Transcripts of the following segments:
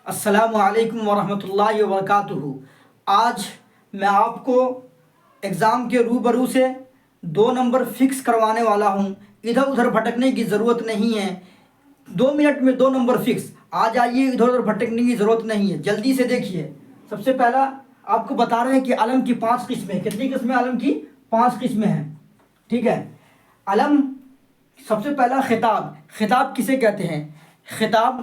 السلام علیکم ورحمۃ اللہ وبرکاتہ۔ آج میں آپ کو ایگزام کے روبرو سے 2 نمبر فکس کروانے والا ہوں۔ ادھر ادھر بھٹکنے کی ضرورت نہیں ہے، 2 منٹ میں 2 نمبر فکس آ جائیے، ادھر ادھر بھٹکنے کی ضرورت نہیں ہے، جلدی سے دیکھیے۔ سب سے پہلا آپ کو بتا رہے ہیں کہ علم کی 5 قسمیں، کتنی قسمیں علم کی؟ 5 قسمیں ہیں، ٹھیک ہے۔ علم سب سے پہلا خطاب۔ خطاب کسے کہتے ہیں؟ خطاب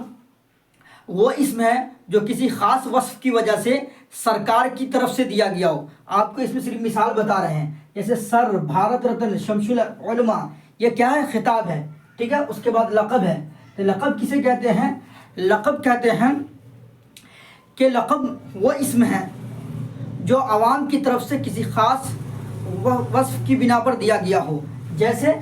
وہ اسم ہے جو کسی خاص وصف کی وجہ سے سرکار کی طرف سے دیا گیا ہو۔ آپ کو اس میں صرف مثال بتا رہے ہیں، جیسے سر، بھارت رتن، شمس العلماء، یہ کیا ہے؟ خطاب ہے، ٹھیک ہے۔ اس کے بعد لقب ہے۔ تو لقب کسے کہتے ہیں؟ لقب کہتے ہیں کہ لقب وہ اسم ہے جو عوام کی طرف سے کسی خاص وصف کی بنا پر دیا گیا ہو، جیسے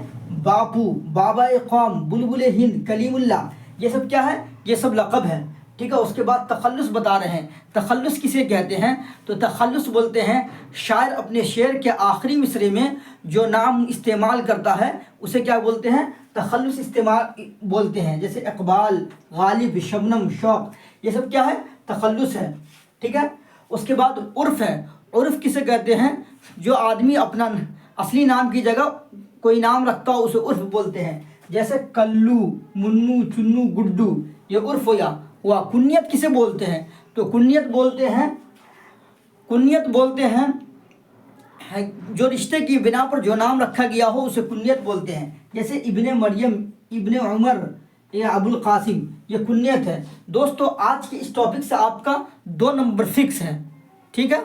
باپو، بابا قوم، بلبل ہند، کلیم اللہ، یہ سب کیا ہے؟ یہ سب لقب ہے، ٹھیک ہے۔ اس کے بعد تخلص بتا رہے ہیں۔ تخلص کسے کہتے ہیں؟ تو تخلص بولتے ہیں شاعر اپنے شعر کے آخری مصرے میں جو نام استعمال کرتا ہے اسے کیا بولتے ہیں؟ تخلص استعمال بولتے ہیں، جیسے اقبال، غالب، شبنم، شوق، یہ سب کیا ہے؟ تخلص ہے، ٹھیک ہے۔ اس کے بعد عرف ہے۔ عرف کسے کہتے ہیں؟ جو آدمی اپنا اصلی نام کی جگہ کوئی نام رکھتا ہو اسے عرف بولتے ہیں، جیسے کلو، منو، چنو، گڈو، یہ عرف ہوا۔ کنیت کسے بولتے ہیں؟ تو کنیت بولتے ہیں جو رشتے کی بنا پر جو نام رکھا گیا ہو اسے کنیت بولتے ہیں، جیسے ابن مریم، ابن عمر یا ابو القاسم، یہ کنیت ہے۔ دوستو آج کے اس ٹاپک سے آپ کا 2 نمبر فکس ہے، ٹھیک ہے۔